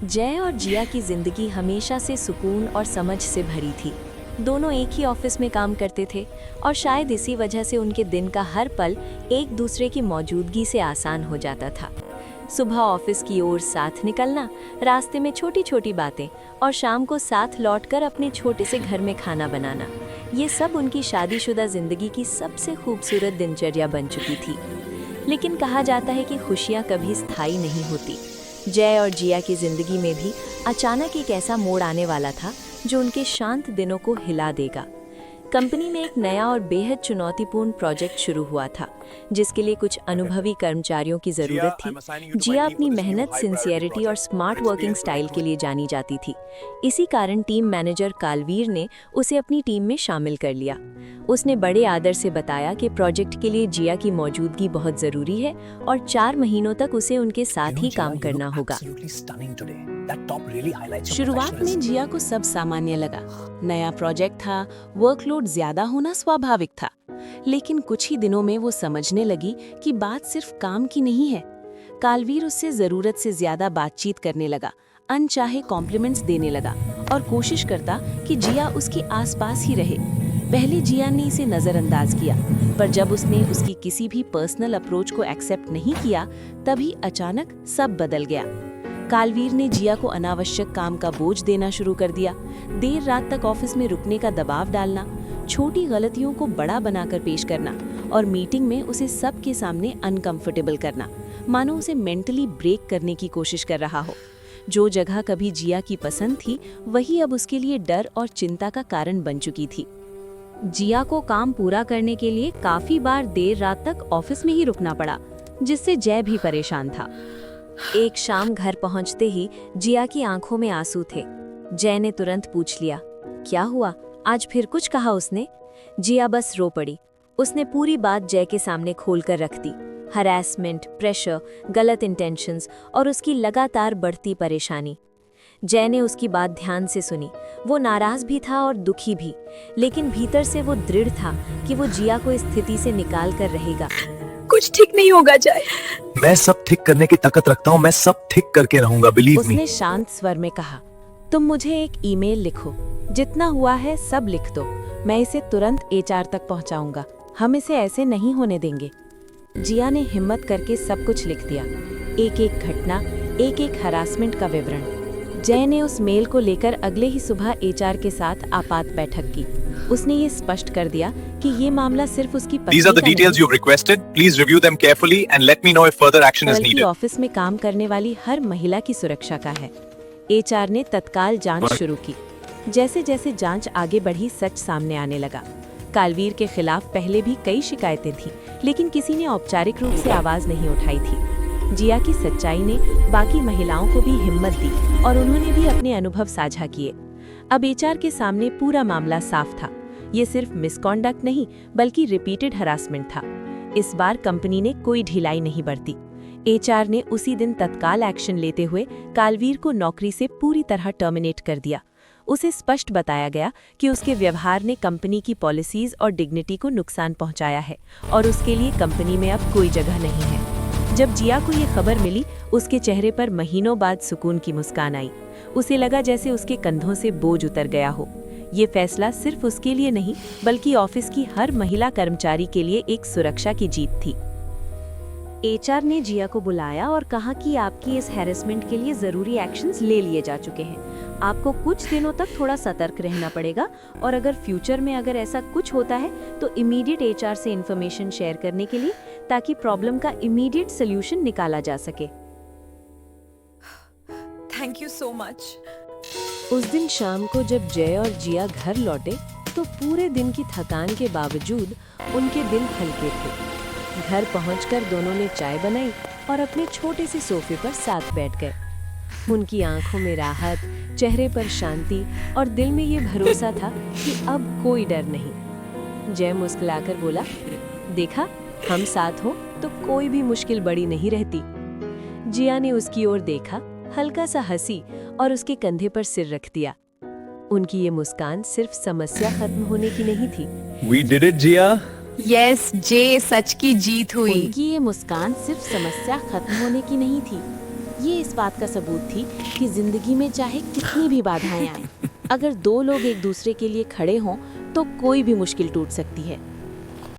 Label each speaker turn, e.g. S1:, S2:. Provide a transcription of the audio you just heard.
S1: जय और जिया की जिंदगी हमेशा से सुकून और समझ से भरी थी। दोनों एक ही ऑफिस में काम करते थे और शायद इसी वजह से उनके दिन का हर पल एक दूसरे की मौजूदगी से आसान हो जाता था। सुबह ऑफिस की ओर साथ निकलना, रास्ते में छोटी छोटी बातें और शाम को साथ लौटकर अपने छोटे से घर में खाना बनाना, ये सब उनकी शादीशुदा जिंदगी की सबसे खूबसूरत दिनचर्या बन चुकी थी। लेकिन कहा जाता है कि खुशियाँ कभी स्थायी नहीं होती। जय और जिया की जिंदगी में भी अचानक एक ऐसा मोड़ आने वाला था जो उनके शांत दिनों को हिला देगा। कंपनी में एक नया और बेहद चुनौतीपूर्ण प्रोजेक्ट शुरू हुआ था, जिसके लिए कुछ अनुभवी कर्मचारियों की जरूरत थी। जिया अपनी मेहनत, सिंसियरिटी और स्मार्ट वर्किंग स्टाइल के लिए जानी जाती थी। इसी कारण टीम मैनेजर कालवीर ने उसे अपनी टीम में शामिल कर लिया। उसने बड़े आदर से बताया कि प्रोजेक्ट के लिए जिया की मौजूदगी बहुत जरूरी है और 4 महीनों तक उसे उनके साथ ही काम करना होगा।
S2: शुरुआत में जिया को सब सामान्य लगा। नया प्रोजेक्ट था, वर्कलोड ज्यादा होना स्वाभाविक था। लेकिन कुछ ही दिनों में वो समझने लगी कि बात सिर्फ काम की नहीं है। कालवीर उससे जरूरत से ज्यादा बातचीत करने लगा, अनचाहे कॉम्प्लीमेंट्स देने लगा और कोशिश करता कि जिया उसके आसपास ही रहे। पहले जिया ने इसे नजरअंदाज किया, पर जब उसने उसकी किसी भी पर्सनल अप्रोच को एक्सेप्ट नहीं किया, तभी अचानक सब बदल गया। कालवीर ने जिया को अनावश्यक काम का बोझ देना शुरू कर दिया। देर रात तक ऑफिस में रुकने का दबाव डालना, छोटी गलतियों को बड़ा बनाकर पेश करना और मीटिंग में उसे सबके सामने अनकंफर्टेबल करना, मानो उसे मेंटली ब्रेक करने की कोशिश कर रहा हो। जो जगह कभी जिया की पसंद थी, वही अब उसके लिए डर और चिंता का कारण बन चुकी थी।
S1: जिया को काम पूरा करने के लिए काफी बार देर रात तक ऑफिस में ही रुकना पड़ा, जिससे जय भी परेशान था। एक शाम घर पहुंचते ही जिया की आंखों में आंसू थे। जय ने तुरंत पूछ लिया, क्या हुआ, आज फिर कुछ कहा उसने? जिया बस रो पड़ी। उसने पूरी बात जय के सामने खोलकर रख दी। हरासमेंट, प्रेशर, गलत इंटेंशंस और उसकी लगातार बढ़ती परेशानी। जय ने उसकी बात ध्यान से सुनी। वो नाराज भी था और दुखी भी, लेकिन भीतर से वो दृढ़ था कि वो जिया को इस स्थिति से निकाल कर रहेगा।
S3: कुछ ठीक नहीं होगा जय।
S4: मैं सब ठीक करने की ताकत रखता हूँ, मैं सब ठीक करके रहूंगा, बिलीव मी।
S2: उसने शांत स्वर में कहा, तुम मुझे एक ईमेल लिखो, जितना हुआ है सब लिख दो। मैं इसे तुरंत एचआर तक पहुंचाऊंगा। हम इसे ऐसे नहीं होने देंगे। जिया ने हिम्मत करके सब कुछ लिख दिया, एक एक घटना, एक एक हरासमेंट का विवरण। जय ने उस मेल को लेकर अगले ही सुबह एचआर के साथ आपात बैठक की। उसने ये स्पष्ट कर दिया कि ये मामला सिर्फ उसकी पत्नी
S4: These are the
S2: का
S4: details
S2: नहीं,
S4: you've requested. Please review them carefully and let me know if further action is
S2: बल्कि
S4: needed.
S2: ऑफिस में काम करने वाली हर महिला की सुरक्षा का है। एचआर ने तत्काल जांच शुरू की। जैसे जैसे जांच आगे बढ़ी, सच सामने आने लगा। कालवीर के खिलाफ पहले भी कई शिकायतें थीं, लेकिन किसी ने औपचारिक रूप से आवाज नहीं उठाई थी। जिया की सच्चाई ने बाकी महिलाओं को भी हिम्मत दी और उन्होंने भी अपने अनुभव साझा किए। अब एचआर के सामने पूरा मामला साफ था। ये सिर्फ मिसकॉन्डक्ट नहीं, बल्कि रिपीटेड हरासमेंट था। इस बार कंपनी ने कोई ढिलाई नहीं बरती। एचआर ने उसी दिन तत्काल एक्शन लेते हुए कालवीर को नौकरी से पूरी तरह टर्मिनेट कर दिया। उसे स्पष्ट बताया गया कि उसके व्यवहार ने कंपनी की पॉलिसीज और डिग्निटी को नुकसान पहुंचाया है और उसके लिए कंपनी में अब कोई जगह नहीं है। जब जिया को ये खबर मिली, उसके चेहरे पर महीनों बाद सुकून की मुस्कान आई। उसे लगा जैसे उसके कंधों से बोझ उतर गया हो। ये फैसला सिर्फ उसके लिए नहीं, बल्कि ऑफिस की हर महिला कर्मचारी के लिए एक सुरक्षा की जीत थी। एचआर ने जिया को बुलाया और कहा कि आपकी इस हैरेसमेंट के लिए जरूरी एक्शंस ले लिए जा चुके हैं। आपको कुछ दिनों तक थोड़ा सतर्क रहना पड़ेगा और अगर फ्यूचर में अगर ऐसा कुछ होता है तो इमीडिएट एचआर से इंफॉर्मेशन शेयर करने के लिए, ताकि प्रॉब्लम का इमीडिएट सोल्यूशन निकाला जा सके।
S3: Thank you so much.
S1: उस दिन शाम को जब जय और जिया घर लौटे तो पूरे दिन की थकान के बावजूद उनके दिल हल्के थे। घर पहुंचकर दोनों ने चाय बनाई और अपने छोटे से सोफे पर साथ बैठ गए। उनकी आंखों में राहत, चेहरे पर शांति और दिल में ये भरोसा था कि अब कोई डर नहीं। जय मुस्कुराकर बोला, देखा, हम साथ हो तो कोई भी मुश्किल बड़ी नहीं रहती। जिया ने उसकी ओर देखा, हल्का सा हंसी और उसके कंधे पर सिर रख दिया। उनकी ये मुस्कान सिर्फ समस्या खत्म होने की नहीं थी।
S4: We did it, Jia.
S3: Yes जे, सच की जीत हुई।
S2: उनकी ये मुस्कान सिर्फ समस्या खत्म होने की नहीं थी, ये इस बात का सबूत थी कि जिंदगी में चाहे कितनी भी बाधाएं आएं, अगर दो लोग एक दूसरे के लिए खड़े हों तो कोई भी मुश्किल टूट सकती है।